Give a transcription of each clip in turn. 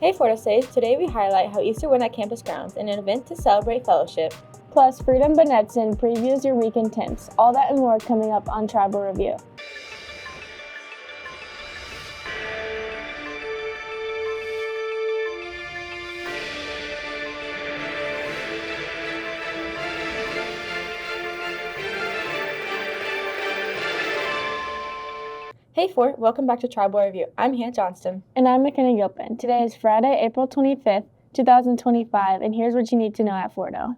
Hey Florida Saves, today we highlight how Easter went at campus grounds in an event to celebrate fellowship. Plus, Freedom Benetson previews your weekend tints. All that and more coming up on Tribal Review. Hey Fort, welcome back to Tribal Review. I'm Hannah Johnston. And I'm McKenna Gilpin. Today is Friday, April 25th, 2025, and here's what you need to know at Fordo.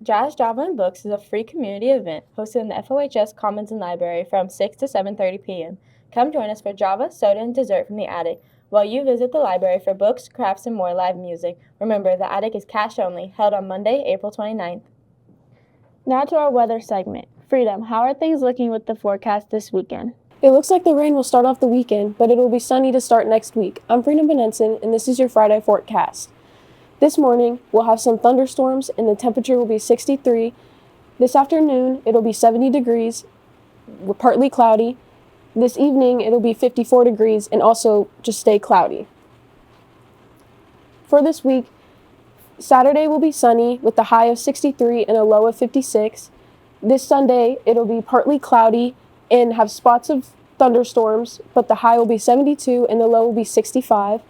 Jazz, Java, and Books is a free community event hosted in the FOHS Commons and Library from 6 to 7:30 p.m. Come join us for Java, soda, and dessert from the attic while you visit the library for books, crafts, and more live music. Remember, the attic is cash only, held on Monday, April 29th. Now to our weather segment. Freedom, how are things looking with the forecast this weekend? It looks like the rain will start off the weekend, but it will be sunny to start next week. I'm Freedom Benenson, and this is your Friday forecast. This morning, we'll have some thunderstorms, and the temperature will be 63. This afternoon, it'll be 70 degrees, partly cloudy. This evening, it'll be 54 degrees, and also just stay cloudy. For this week, Saturday will be sunny with a high of 63 and a low of 56. This Sunday, it'll be partly cloudy and have spots of thunderstorms, but the high will be 72 and the low will be 65.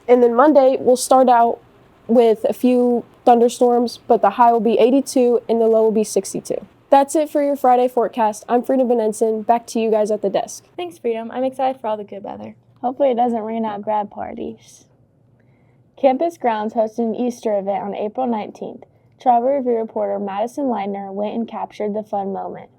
And then Monday, we'll start out with a few thunderstorms, but the high will be 82 and the low will be 62. That's it for your Friday forecast. I'm Freedom Benenson. Back to you guys at the desk. Thanks, Freedom. I'm excited for all the good weather. Hopefully it doesn't rain out grad parties. Campus Grounds hosted an Easter event on April 19th. Tribal Review reporter Madison Leitner went and captured the fun moment.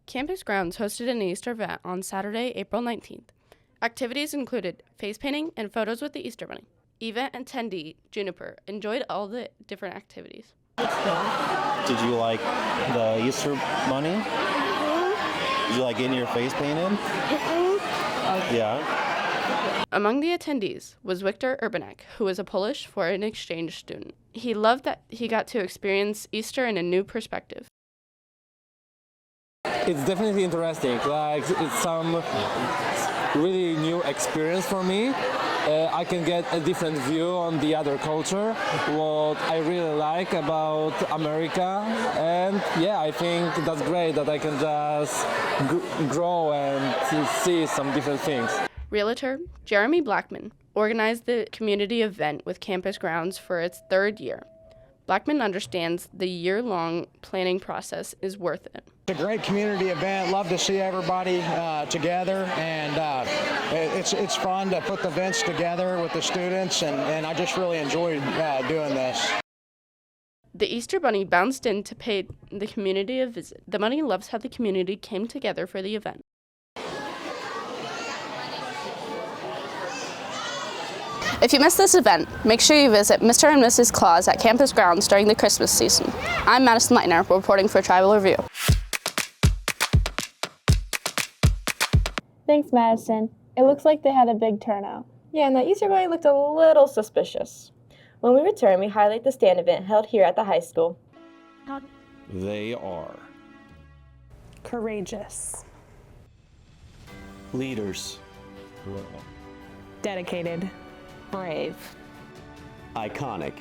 Campus Grounds hosted an Easter event on Saturday, April 19th. Activities included face painting and photos with the Easter Bunny. Event attendee Juniper enjoyed all the different activities. Did you like the Easter Bunny? Did you like getting your face painted? Yeah. Among the attendees was Wiktor Urbanek, who was a Polish foreign exchange student. He loved that he got to experience Easter in a new perspective. It's definitely interesting. Like, it's some really new experience for me. I can get a different view on the other culture, what I really like about America. And yeah, I think that's great that I can just grow and see some different things. Realtor Jeremy Blackman organized the community event with Campus Grounds for its third year. Blackman understands the year-long planning process is worth it. It's a great community event. Love to see everybody together, and it's fun to put the events together with the students, and I just really enjoyed doing this. The Easter Bunny bounced in to pay the community a visit. The bunny loves how the community came together for the event. If you missed this event, make sure you visit Mr. and Mrs. Claus at Campus Grounds during the Christmas season. I'm Madison Leitner, reporting for Tribal Review. Thanks, Madison. It looks like they had a big turnout. Yeah, and that Easter Bunny looked a little suspicious. When we return, we highlight the stand event held here at the high school. They are Courageous. leaders, Dedicated. Brave. Iconic.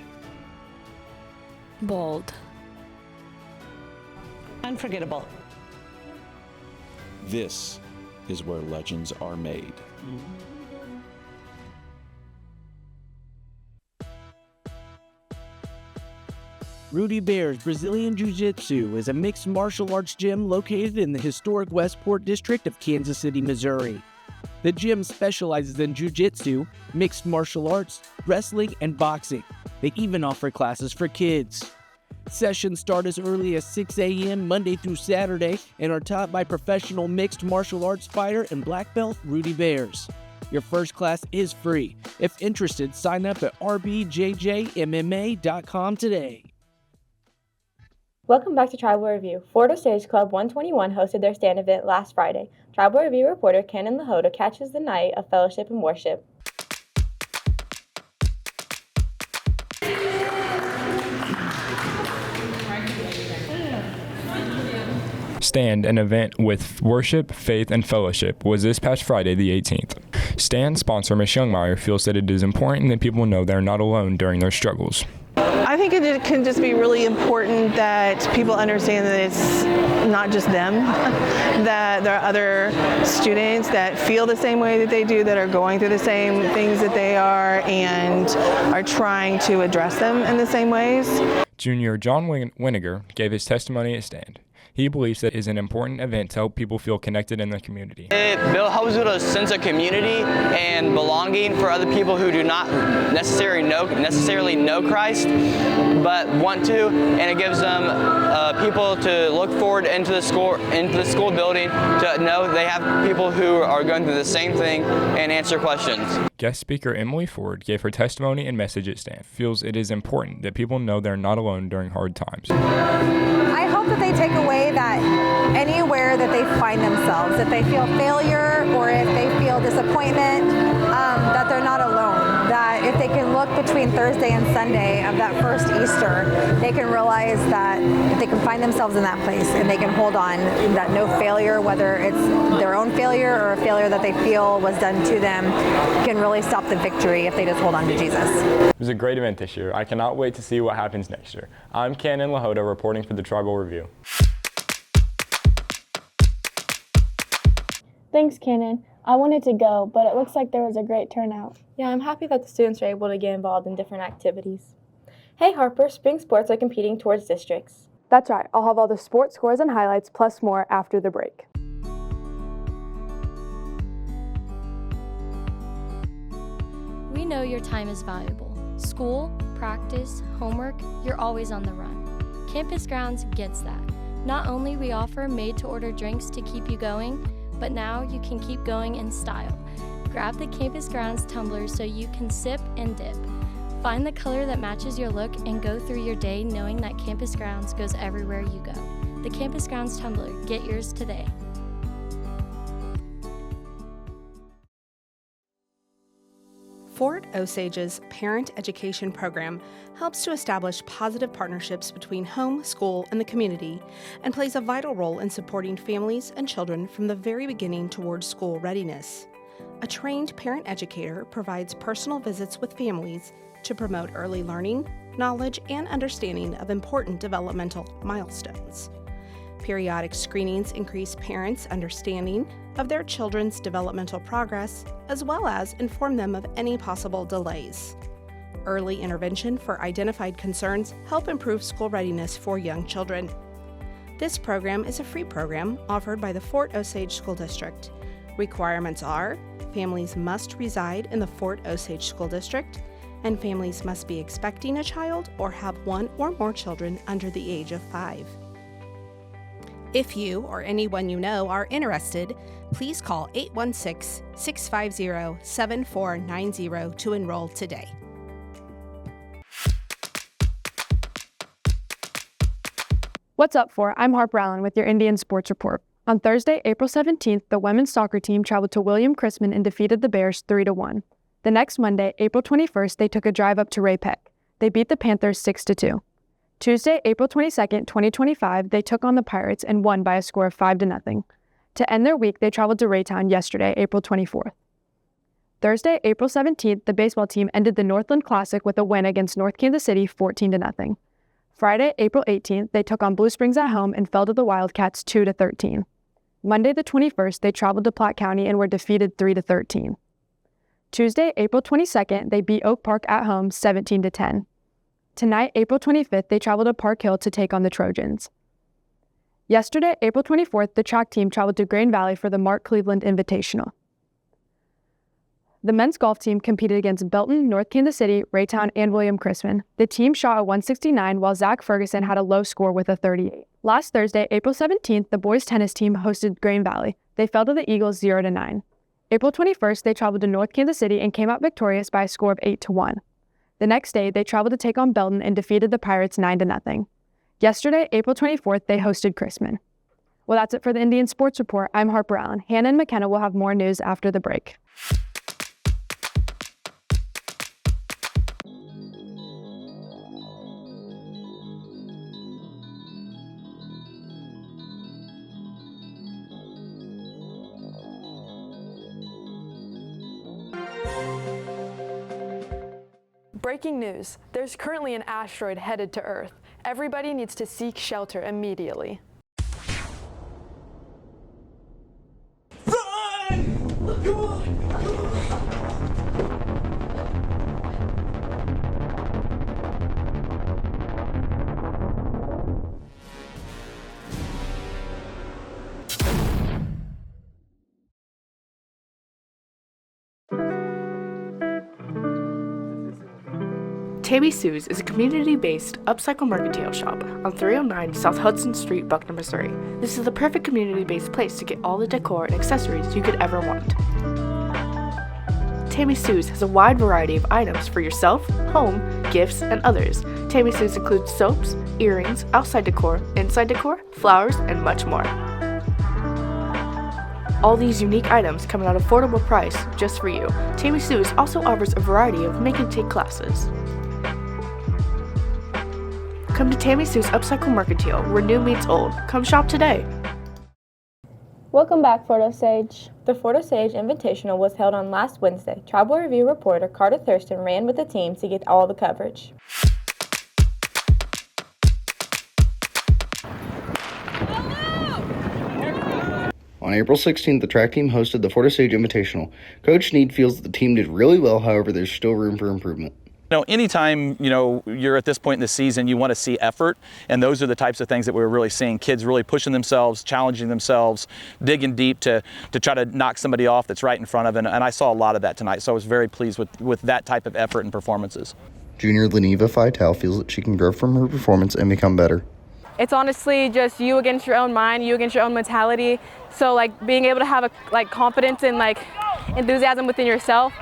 Bold. Unforgettable. This is where legends are made. Rudy Bear's Brazilian Jiu-Jitsu is a mixed martial arts gym located in the historic Westport district of Kansas City, Missouri. The gym specializes in jiu-jitsu, mixed martial arts, wrestling, and boxing. They even offer classes for kids. Sessions start as early as 6 a.m. Monday through Saturday and are taught by professional mixed martial arts fighter and black belt Rudy Bears. Your first class is free. If interested, sign up at rbjjmma.com today. Welcome back to Tribal Review. Fort Osage Club 121 hosted their stand event last Friday. Tribal Review reporter Cannon Lahota catches the night of fellowship and worship. Stand, an event with worship, faith, and fellowship, was this past Friday, the 18th. Stand sponsor Ms. Youngmeyer feels that it is important that people know they're not alone during their struggles. I think it can just be really important that people understand that it's not just them, that there are other students that feel the same way that they do, that are going through the same things that they are, and are trying to address them in the same ways. Junior John Winiger gave his testimony at Stand. He believes that it is an important event to help people feel connected in the community. It helps with a sense of community and belonging for other people who do not necessarily know Christ, but want to, and it gives them people to look forward into the school building to know they have people who are going through the same thing and answer questions. Guest speaker Emily Ford gave her testimony and message at Stand. Feels it is important that people know they're not alone during hard times. I hope that they take away that anywhere that they find themselves, if they feel failure or if they feel disappointment, that they're not alone. That if they can look between Thursday and Sunday of that first Easter, they can realize that if they can find themselves in that place and they can hold on, that no failure, whether it's their own failure or a failure that they feel was done to them, can really stop the victory if they just hold on to Jesus. It was a great event this year. I cannot wait to see what happens next year. I'm Cannon Lahota reporting for the Tribal Review. Thanks, Cannon. I wanted to go, but it looks like there was a great turnout. Yeah, I'm happy that the students are able to get involved in different activities. Hey Harper, spring sports are competing towards districts. That's right. I'll have all the sports scores and highlights plus more after the break. We know your time is valuable. School, practice, homework, you're always on the run. Campus Grounds gets that. Not only we offer made-to-order drinks to keep you going, but now you can keep going in style. Grab the Campus Grounds tumbler so you can sip and dip. Find the color that matches your look and go through your day knowing that Campus Grounds goes everywhere you go. The Campus Grounds tumbler, get yours today. Fort Osage's Parent Education Program helps to establish positive partnerships between home, school, and the community, and plays a vital role in supporting families and children from the very beginning towards school readiness. A trained parent educator provides personal visits with families to promote early learning, knowledge, and understanding of important developmental milestones. Periodic screenings increase parents' understanding of their children's developmental progress, as well as inform them of any possible delays. Early intervention for identified concerns help improve school readiness for young children. This program is a free program offered by the Fort Osage School District. Requirements are: families must reside in the Fort Osage School District, and families must be expecting a child or have one or more children under the age of 5. If you or anyone you know are interested, please call 816-650-7490 to enroll today. What's up, for? I'm Harper Allen with your Indian Sports Report. On Thursday, April 17th, the women's soccer team traveled to William Chrisman and defeated the Bears 3-1. The next Monday, April 21st, they took a drive up to Ray Peck. They beat the Panthers 6-2. Tuesday, April 22nd, 2025, they took on the Pirates and won by a score of 5-0. To end their week, they traveled to Raytown yesterday, April 24th. Thursday, April 17th, the baseball team ended the Northland Classic with a win against North Kansas City 14-0. Friday, April 18th, they took on Blue Springs at home and fell to the Wildcats 2-13. Monday, the 21st, they traveled to Platte County and were defeated 3-13. Tuesday, April 22nd, they beat Oak Park at home 17-10. Tonight, April 25th, they traveled to Park Hill to take on the Trojans. Yesterday, April 24th, the track team traveled to Grand Valley for the Mark Cleveland Invitational. The men's golf team competed against Belton, North Kansas City, Raytown, and William Chrisman. The team shot a 169 while Zach Ferguson had a low score with a 38. Last Thursday, April 17th, the boys tennis team hosted Grand Valley. They fell to the Eagles 0-9. April 21st, they traveled to North Kansas City and came out victorious by a score of 8-1. The next day, they traveled to take on Belton and defeated the Pirates 9-0. Yesterday, April 24th, they hosted Chrisman. Well, that's it for the Indian Sports Report. I'm Harper Allen. Hannah and McKenna will have more news after the break. Breaking news. There's currently an asteroid headed to Earth. Everybody needs to seek shelter immediately. Tammy Sue's is a community-based upcycle mercantile shop on 309 South Hudson Street, Buckner, Missouri. This is the perfect community-based place to get all the decor and accessories you could ever want. Tammy Sue's has a wide variety of items for yourself, home, gifts, and others. Tammy Sue's includes soaps, earrings, outside decor, inside decor, flowers, and much more. All these unique items come at an affordable price just for you. Tammy Sue's also offers a variety of make-and-take classes. Come to Tammy Sue's Upcycle Mercantile, where new meets old. Come shop today. Welcome back, Fort Osage. The Fort Osage Invitational was held on last Wednesday. Tribal Review reporter Carter Thurston ran with the team to get all the coverage. On April 16th, the track team hosted the Fort Osage Invitational. Coach Sneed feels that the team did really well, however, there's still room for improvement. Anytime, you're at this point in the season, you want to see effort, and those are the types of things that we're really seeing. Kids really pushing themselves, challenging themselves, digging deep to try to knock somebody off that's right in front of them, and I saw a lot of that tonight, so I was very pleased with that type of effort and performances. Junior Leneva Fitel feels that she can grow from her performance and become better. It's honestly just you against your own mind, you against your own mentality. So being able to have confidence and enthusiasm within yourself,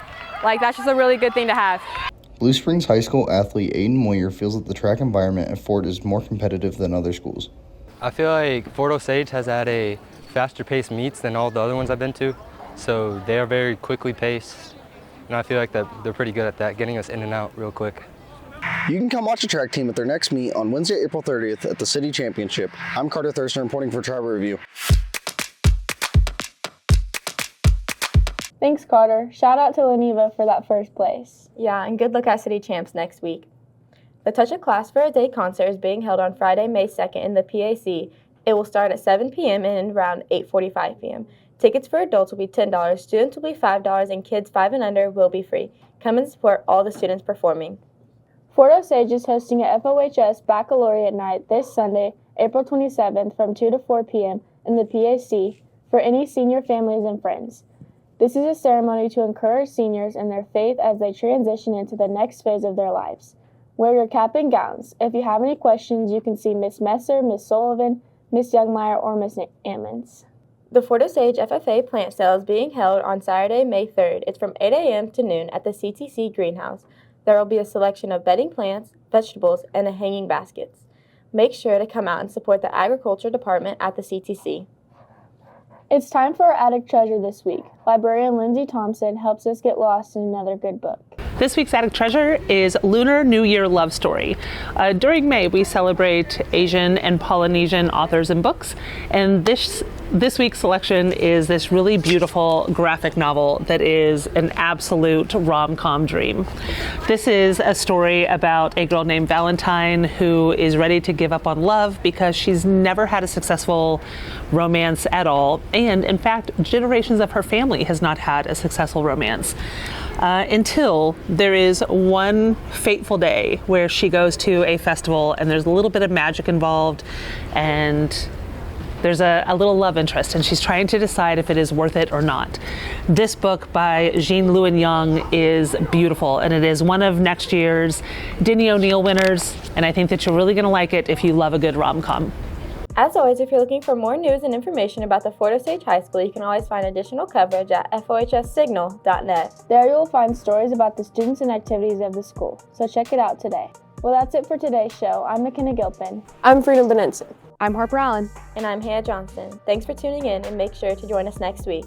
that's just a really good thing to have. Blue Springs High School athlete Aiden Moyer feels that the track environment at Fort is more competitive than other schools. I feel like Fort Osage has had a faster paced meets than all the other ones I've been to. So they are very quickly paced, and I feel like that they're pretty good at that, getting us in and out real quick. You can come watch the track team at their next meet on Wednesday, April 30th at the City Championship. I'm Carter Thurston reporting for Tribal Review. Thanks, Carter. Shout out to Leneva for that first place. Yeah, and good luck at City Champs next week. The Touch a Class for a Day concert is being held on Friday, May 2nd in the PAC. It will start at 7 p.m. and end around 8:45 p.m. Tickets for adults will be $10, students will be $5, and kids 5 and under will be free. Come and support all the students performing. Fort Osage is hosting a FOHS Baccalaureate Night this Sunday, April 27th from 2 to 4 p.m. in the PAC for any senior families and friends. This is a ceremony to encourage seniors in their faith as they transition into the next phase of their lives. Wear your cap and gowns. If you have any questions, you can see Miss Messer, Miss Sullivan, Miss Youngmeyer, or Miss Ammons. The Fort Osage FFA plant sale is being held on Saturday, May 3rd. It's from 8 a.m. to noon at the CTC Greenhouse. There will be a selection of bedding plants, vegetables, and hanging baskets. Make sure to come out and support the Agriculture Department at the CTC. It's time for our Attic Treasure this week. Librarian Lindsay Thompson helps us get lost in another good book. This week's Attic Treasure is Lunar New Year Love Story. During May, we celebrate Asian and Polynesian authors and books, and this week's selection is this really beautiful graphic novel that is an absolute rom-com dream. This is a story about a girl named Valentine who is ready to give up on love because she's never had a successful romance at all, and in fact, generations of her family has not had a successful romance. Until there is one fateful day where she goes to a festival and there's a little bit of magic involved and there's a little love interest and she's trying to decide if it is worth it or not. This book by Jean Lewin Young is beautiful, and it is one of next year's Denny O'Neil winners, and I think that you're really going to like it if you love a good rom-com. As always, if you're looking for more news and information about the Fort Osage High School, you can always find additional coverage at fohssignal.net. There you will find stories about the students and activities of the school, so check it out today. Well, that's it for today's show. I'm McKenna Gilpin. I'm Freedom Benenson. I'm Harper Allen. And I'm Hannah Johnson. Thanks for tuning in, and make sure to join us next week.